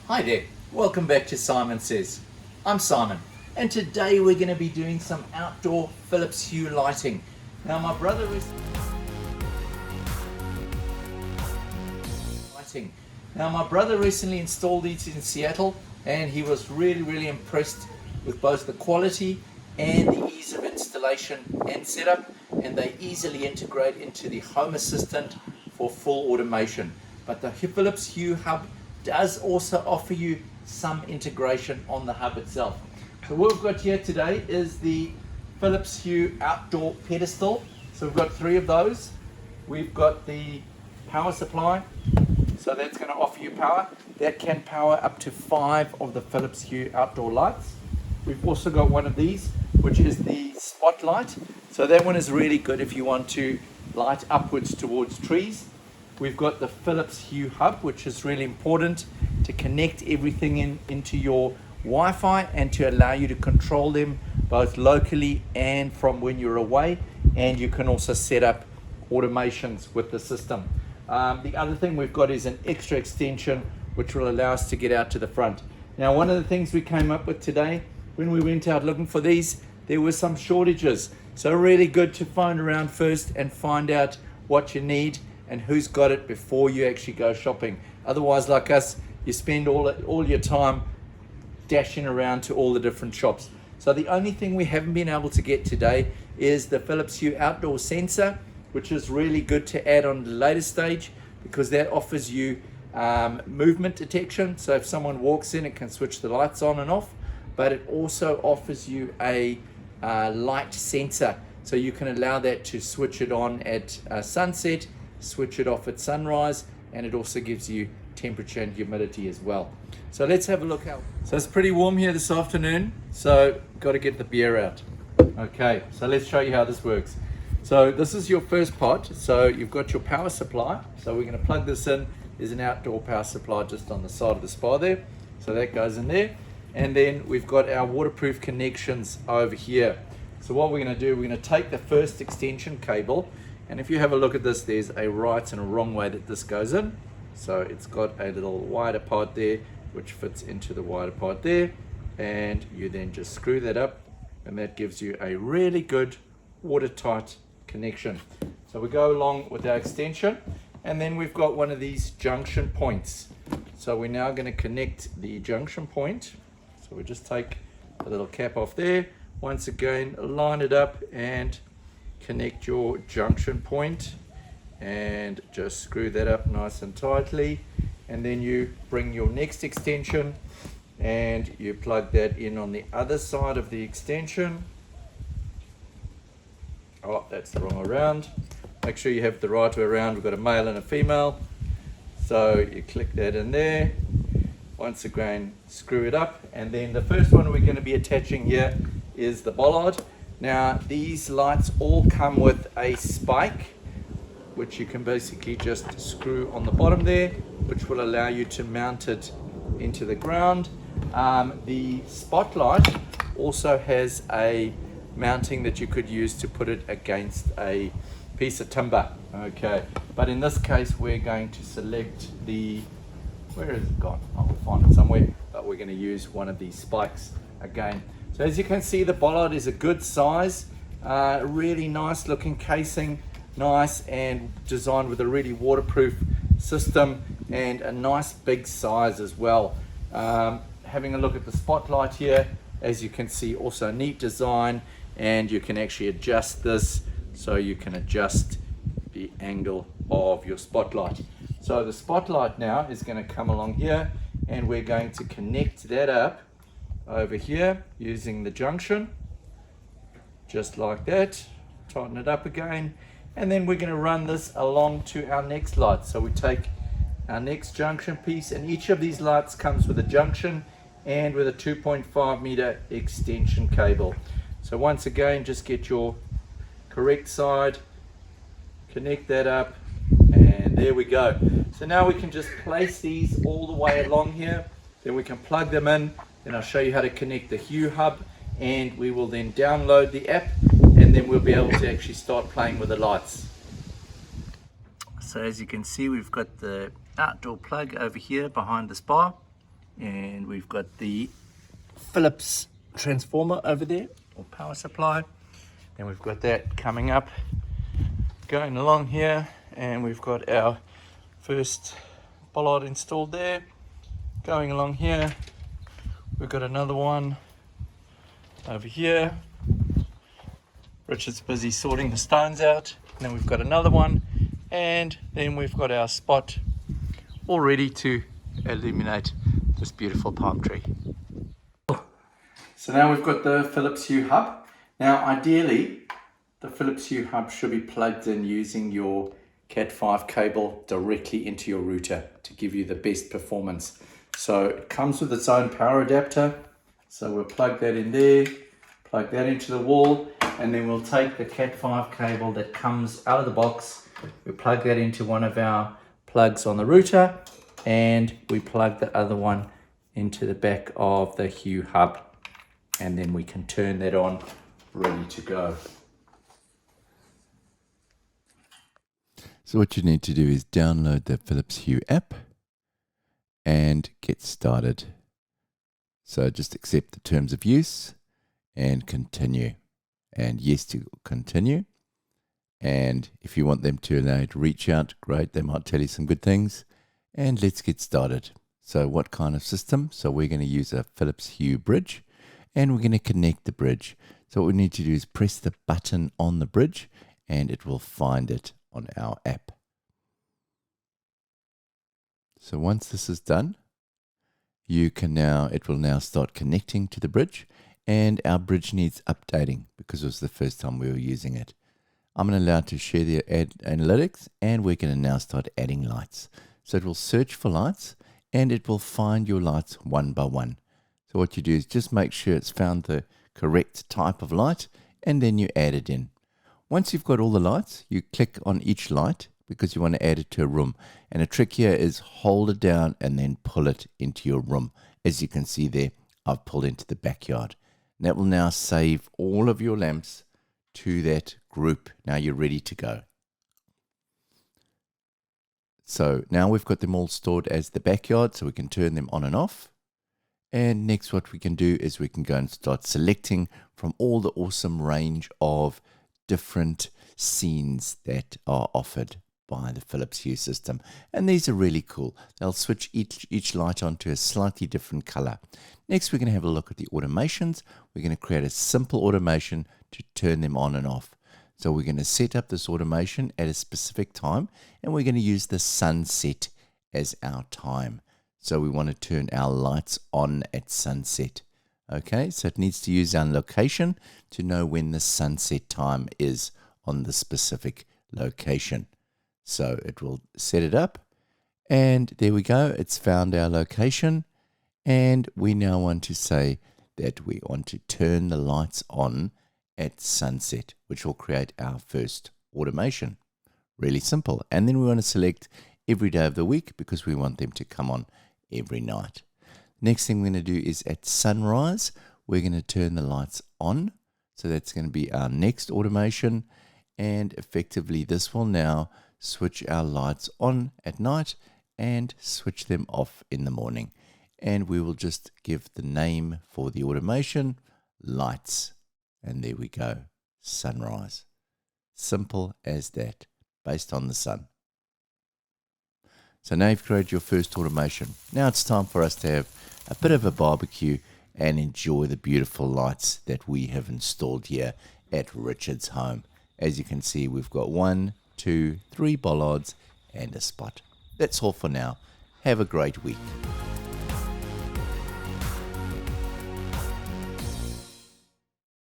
Hi there, welcome back to Simon Says. I'm Simon, and today we're going to be doing some outdoor Phillips Hue lighting. Now my brother recently installed these in Seattle, and he was really impressed with both the quality and the ease of installation and setup, and they easily integrate into the Home Assistant for full automation. But the Phillips Hue hub does also offer you some integration on the hub itself. So what we've got here today is the Phillips Hue outdoor pedestal. So we've got 3 of those. We've got the power supply, so that's going to offer you power. That can power up to 5 of the Phillips Hue outdoor lights. We've also got one of these, which is the spotlight. So that one is really good if you want to light upwards towards trees. We've got the Phillips Hue hub, which is really important to connect everything into your Wi-Fi and to allow you to control them both locally and from when you're away. And you can also set up automations with the system. The other thing we've got is an extra extension which will allow us to get out to the front. Now, one of the things we came up with today when we went out looking for these, there were some shortages. So really good to phone around first and find out what you need and who's got it before you actually go shopping. Otherwise, like us, you spend all your time dashing around to all the different shops. So the only thing we haven't been able to get today is the Phillips Hue outdoor sensor, which is really good to add on the later stage because that offers you movement detection. So if someone walks in, it can switch the lights on and off, but it also offers you a light sensor. So you can allow that to switch it on at sunset, switch it off at sunrise, and it also gives you temperature and humidity as well. So let's have a look out. So it's pretty warm here this afternoon, so got to get the beer out. Okay, so let's show you how this works. So this is your first pot. So you've got your power supply. So we're going to plug this in. There's an outdoor power supply just on the side of the spa there. So that goes in there. And then we've got our waterproof connections over here. So what we're going to do, we're going to take the first extension cable, and if you have a look at this, there's a right and a wrong way that this goes in. So it's got a little wider part there which fits into the wider part there, and you then just screw that up, and that gives you a really good watertight connection. So we go along with our extension, and then we've got one of these junction points. So we're now going to connect the junction point. So we just take the little cap off there. Once again, line it up and connect your junction point, and just screw that up nice and tightly. And then you bring your next extension and you plug that in on the other side of the extension. Oh, that's the wrong way around. Make sure you have the right way around. We've got a male and a female. So you click that in there. Once again, screw it up. And then the first one we're going to be attaching here is the bollard. Now these lights all come with a spike, which you can basically just screw on the bottom there, which will allow you to mount it into the ground. The spotlight also has a mounting that you could use to put it against a piece of timber. Okay, but in this case we're going to select the, where is it gone? Oh, we'll find it somewhere, but we're going to use one of these spikes again. So as you can see, the bollard is a good size, really nice looking casing, nice and designed with a really waterproof system and a nice big size as well. Having a look at the spotlight here, as you can see, also neat design, and you can actually adjust this so you can adjust the angle of your spotlight. So the spotlight now is going to come along here, and we're going to connect that up over here using the junction, just like that. Tighten it up again, and then we're going to run this along to our next light. So we take our next junction piece, and each of these lights comes with a junction and with a 2.5 meter extension cable. So once again, just get your correct side, connect that up, and there we go. So now we can just place these all the way along here, then we can plug them in. Then I'll show you how to connect the Hue hub, and we will then download the app, and then we'll be able to actually start playing with the lights. So as you can see, we've got the outdoor plug over here behind the spa, And we've got the Phillips transformer over there, or power supply. Then we've got that coming up, going along here, and we've got our first bollard installed there, going along here. We've got another one over here. Richard's busy sorting the stones out. And then we've got another one, and then we've got our spot all ready to illuminate this beautiful palm tree. So now we've got the Phillips Hue hub. Now ideally, the Phillips Hue hub should be plugged in using your Cat5 cable directly into your router to give you the best performance. So it comes with its own power adapter. So we'll plug that in there, plug that into the wall, and then we'll take the Cat5 cable that comes out of the box. We plug that into one of our plugs on the router, and we plug the other one into the back of the Hue hub, and then we can turn that on, ready to go. So what you need to do is download the Philips Hue app and get started. So just accept the terms of use and continue. And yes to continue. And if you want them to allow you to reach out, great, they might tell you some good things. And let's get started. So what kind of system? So we're going to use a Philips Hue bridge, and we're going to connect the bridge. So what we need to do is press the button on the bridge, and it will find it on our app. So once this is done, it will now start connecting to the bridge, and our bridge needs updating because it was the first time we were using it. I'm going to allow it to share the analytics, and we're going to now start adding lights. So it will search for lights, and it will find your lights one by one. So what you do is just make sure it's found the correct type of light, and then you add it in. Once you've got all the lights, you click on each light because you want to add it to a room. And a trick here is hold it down and then pull it into your room. As you can see there, I've pulled into the backyard. And that will now save all of your lamps to that group. Now you're ready to go. So now we've got them all stored as the backyard, so we can turn them on and off. And next what we can do is we can go and start selecting from all the awesome range of different scenes that are offered by the Philips Hue system. And these are really cool. They'll switch each light onto a slightly different color. Next, we're going to have a look at the automations. We're going to create a simple automation to turn them on and off. So we're going to set up this automation at a specific time, and we're going to use the sunset as our time. So we want to turn our lights on at sunset. Okay, so it needs to use our location to know when the sunset time is on the specific location. So it will set it up, and there we go. It's found our location, and we now want to say that we want to turn the lights on at sunset, which will create our first automation. Really simple. And then we want to select every day of the week because we want them to come on every night. Next thing we're going to do is at sunrise, we're going to turn the lights on. So that's going to be our next automation. And effectively, this will now switch our lights on at night and switch them off in the morning. And we will just give the name for the automation, lights. And there we go, sunrise. Simple as that, based on the sun. So now you've created your first automation. Now it's time for us to have a bit of a barbecue and enjoy the beautiful lights that we have installed here at Richard's home. As you can see, we've got 1, 2, 3 bollards and a spot. That's all for now. Have a great week.